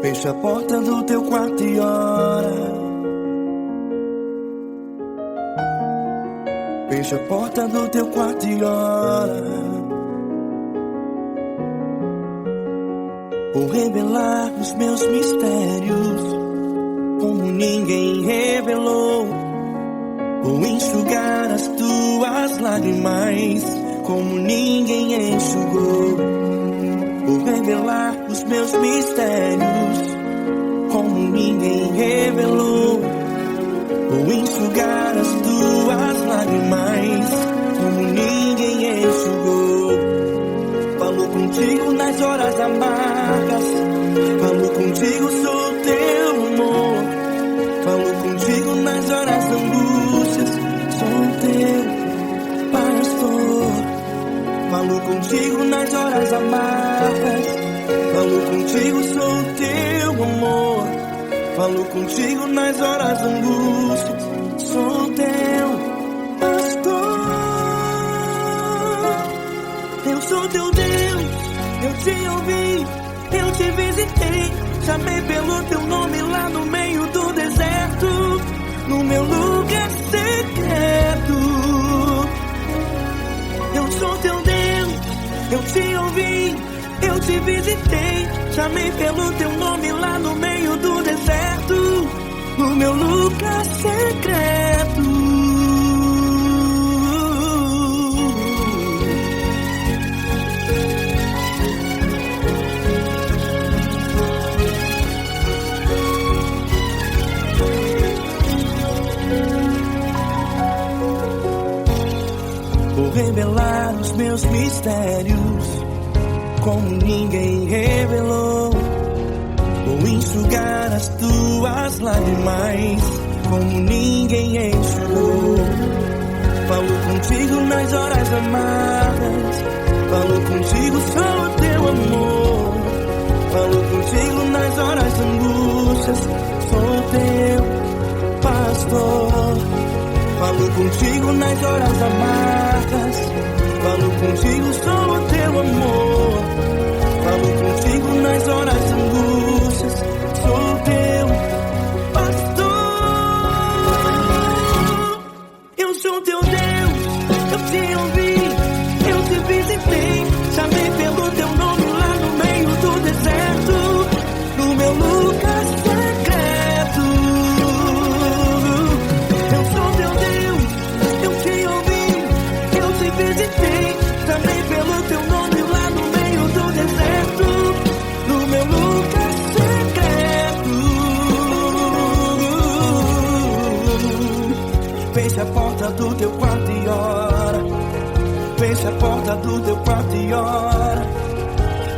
Fecha a porta do teu quarto e ora. Fecha a porta do teu quarto e ora. Vou revelar os meus mistérios como ninguém revelou. Vou enxugar as tuas lágrimas como ninguém enxugou. Vou revelar os meus mistérios como ninguém revelou. Vou enxugar enxugar as tuas lágrimas como ninguém enxugou. Falo contigo nas horas amargas, falo contigo, sou teu amor. Falo contigo nas horas da angústias, sou teu pastor. Falo contigo nas horas amargas, falo contigo, sou teu amor. Falo contigo nas horas da angústias, sou teu pastor. Eu sou teu Deus, eu te ouvi, eu te visitei, chamei pelo teu nome lá no meio do deserto, no meu lugar secreto. Eu sou teu Deus, eu te ouvi, eu te visitei, chamei pelo teu nome lá no meio do deserto, no meu lugar secreto. Vou revelar os meus mistérios como ninguém revelou. Vou enxugar as tuas lágrimas como ninguém enxugou. Falo contigo nas horas amargas, falo contigo, sou teu amor. Falo contigo nas horas de angústias, sou teu pastor. Falo contigo nas horas amargas, falo contigo, sou teu amor. Falo contigo nas horas de angústias, sou teu pastor. Eu sou teu Deus, eu te ouvi, eu te visitei, chamei pelo teu nome lá no meio do deserto, no meu lugar secreto. Eu sou teu Deus, eu te ouvi, eu te visitei, chamei pelo teu nome lá no meio do deserto, no meu lugar secreto. Feche a porta do teu quarto e ora. Feche a porta do teu quarto e ora.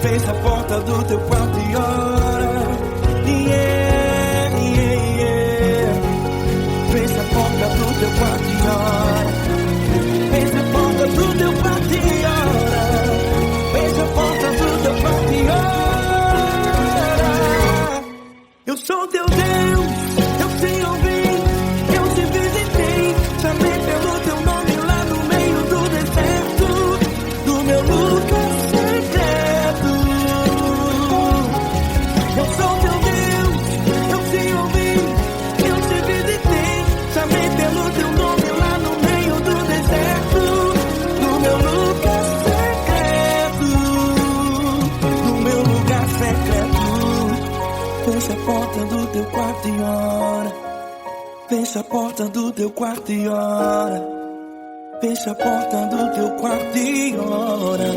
Feche a porta do teu quarto e ora. Yeah, yeah, yeah. Feche a porta do teu quarto e ora. Feche a porta do teu quarto e ora. Feche a porta do teu quarto e ora. Eu sou teu Deus, eu te ouvi, eu te visitei, chamei pelo teu nome lá no meio do deserto, do meu lugar secreto. Eu sou teu Deus, eu te ouvi, eu te visitei, chamei pelo teu nome lá no meio do deserto, do meu lugar secreto, do meu lugar secreto. Fecha a porta do teu quarto e ora. Fecha a porta do teu quarto e ora. Fecha a porta do teu quarto e ora.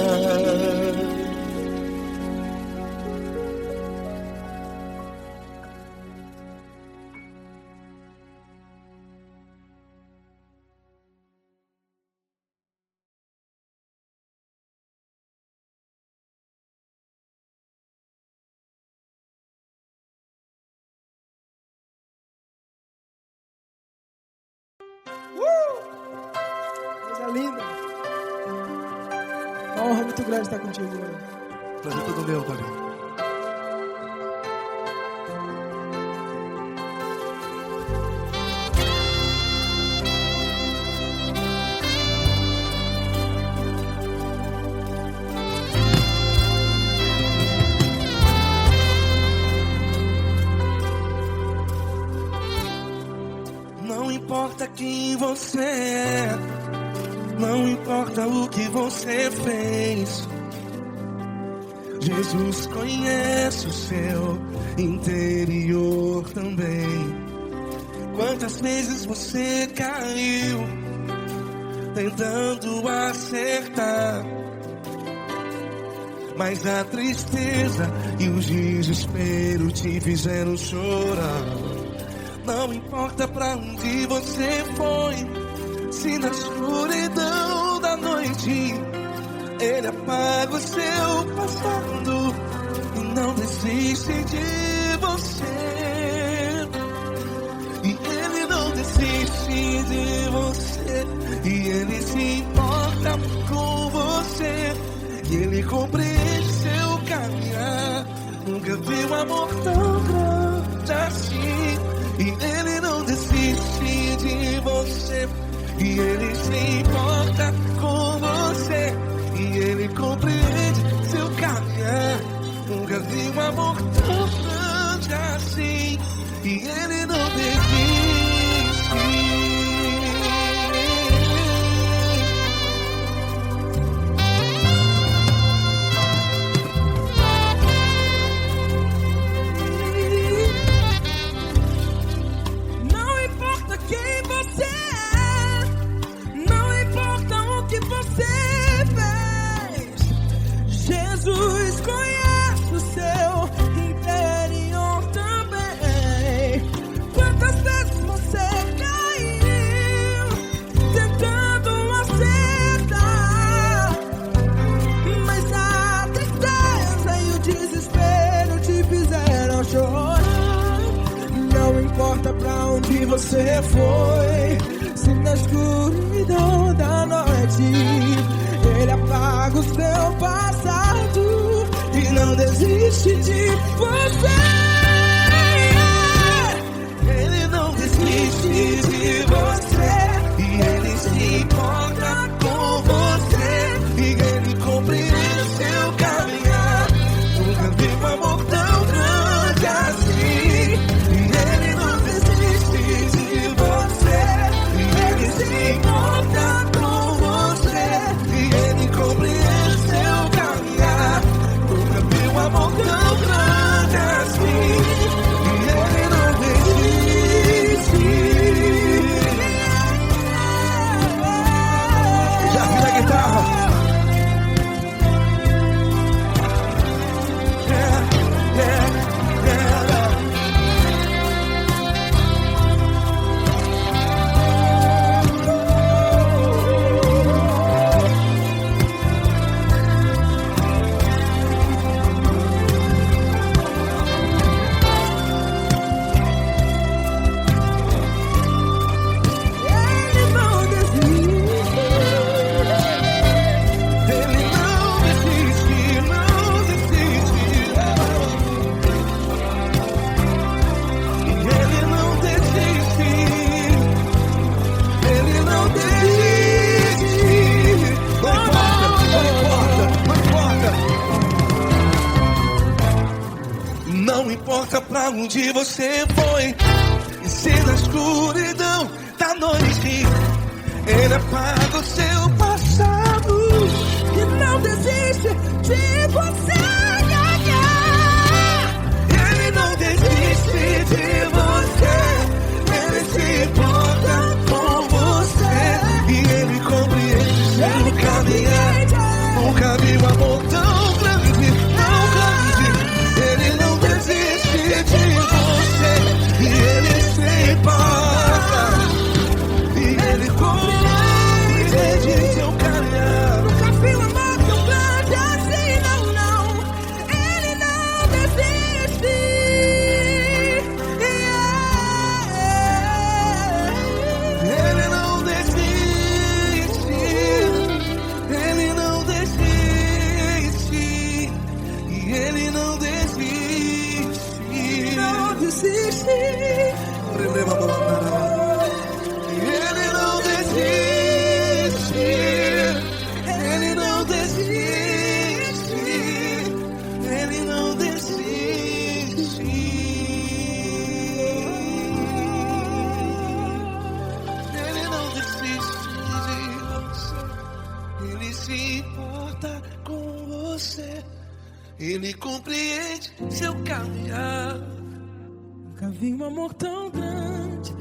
Coisa linda. Uma honra muito grande estar contigo. Prazer todo meu, Paulinho. Não importa quem você é, não importa o que você fez, Jesus conhece o seu interior também. Quantas vezes você caiu tentando acertar, mas a tristeza e o desespero te fizeram chorar. Não importa pra onde você foi, se na escuridão da noite Ele apaga o seu passado e não desiste de você. E Ele não desiste de você, e Ele se importa com você, e Ele compreende seu caminhar. Nunca vi um amor tão grande assim. E Ele não desiste de você, e Ele se importa com você, e Ele compreende seu caminhar. Nunca vi um amor tão grande assim. E Ele não desiste. Jesus conhece o seu interior também. Quantas vezes você caiu tentando acertar, mas a tristeza e o desespero te fizeram chorar. Não importa pra onde você foi, se na escuridão da noite Ele apaga o seu passado e não desiste de você. Ele não desiste de você, e Ele se importa com você, e Ele compreende seu caminhar. Nunca vi um amor tão grande assim. E Ele não desiste de você, e Ele se importa com você, e Ele compreende seu caminhar. Nunca vi um amor tão grande assim. E Ele não desiste. Já vi a guitarra. Não importa pra onde você foi, e se na escuridão da noite Ele apaga o seu passado E não desiste de você. Ele não desiste de você, Ele se importa com você, e Ele compreende seu caminhar. Nunca vi um amor tão grande, tão grande. Ele não desiste de você, e Ele se importa, e Ele compreende seu caminhar. Nunca vi um amor tão grande assim, não, não. Ele não desiste. Ele não desiste, Ele não desiste, e Ele não desiste. Não desiste. Ele não desiste, Ele não desiste, Ele não desiste. Ele não desiste de você, Ele se importa com você, Ele compreende seu caminhar. Nunca vi um amor tão grande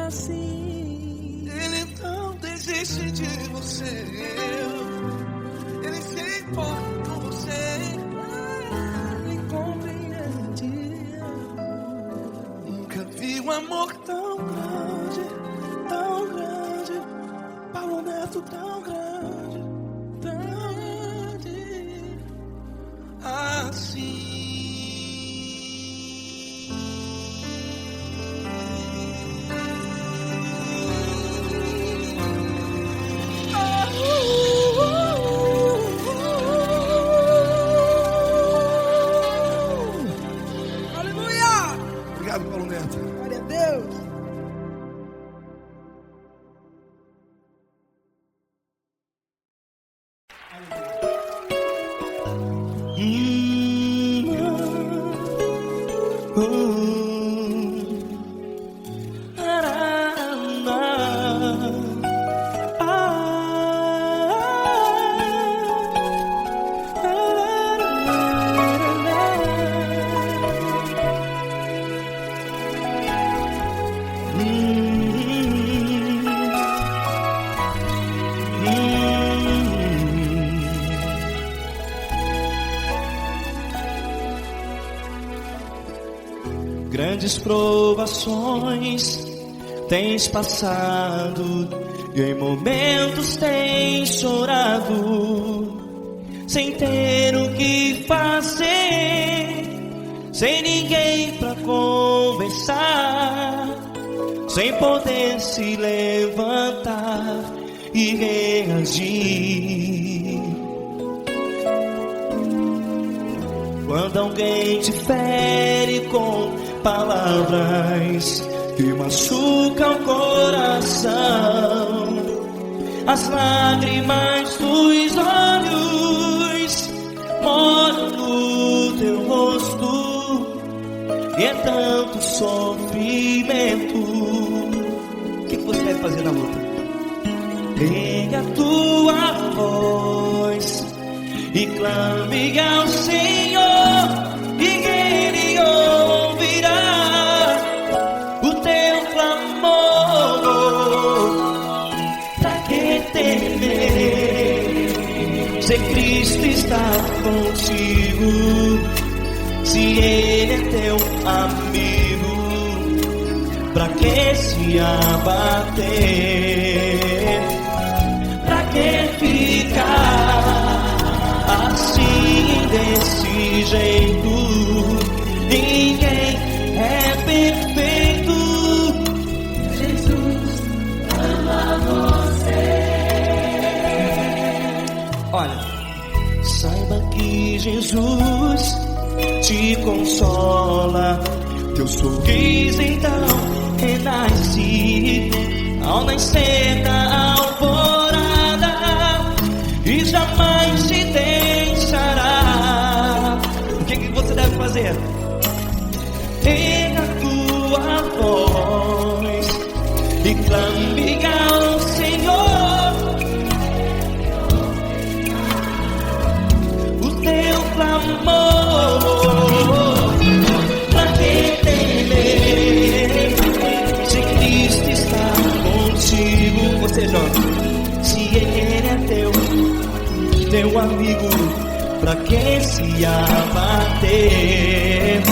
assim. Ele não desiste de você, Ele se importa com você, Ele compreende. Nunca vi um amor tão grande, Paulo Neto tão grande, assim. Aleluia! Obrigado, Paulo Neto. Glória a Deus. Grandes provações tens passado e em momentos tens chorado, sem ter o que fazer, sem ninguém pra conversar, sem poder se levantar e reagir. Quando alguém te fere com palavras que machucam o coração, as lágrimas dos olhos molham no teu rosto, e é tanto sofrimento. O que você deve fazer na luta? Pegue a tua voz e clame ao Senhor, e Ele ouvirá o teu clamor. Pra que temer, se Cristo está contigo, se Ele é teu amigo? Pra que se abater? Pra que ficar assim, desse jeito? Ninguém é perfeito. Jesus ama você. Olha, saiba que Jesus te consola, teu sorriso então renasce ao nascer da alvorada, e jamais te deixará. O que você deve fazer? Erga a tua voz e clame ao Senhor, o teu clamor. Pra que temer, se Cristo está contigo? Você joga. Se Ele é teu amigo, pra que se abater?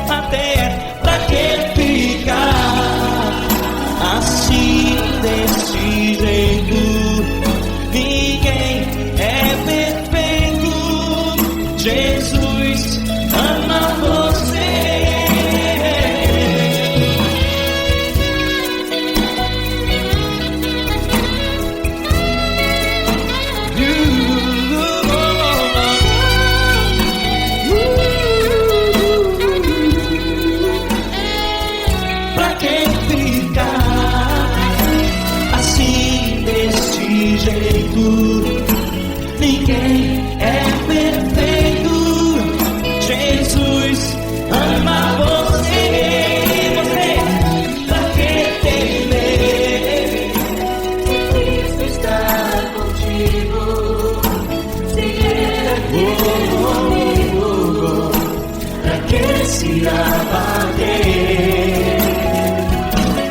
Até pra que ficar assim, desse jeito? Ninguém é perfeito. Jesus ama você. Ninguém é perfeito. Jesus ama você. Você, pra que temer? Cristo está contigo. Se Ele é teu amigo, pra que se abater?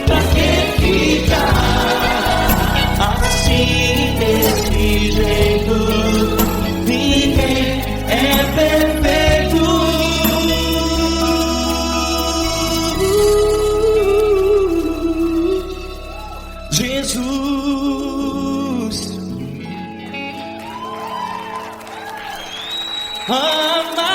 Pra que ficar assim, desse jeito? Ninguém é perfeito. ama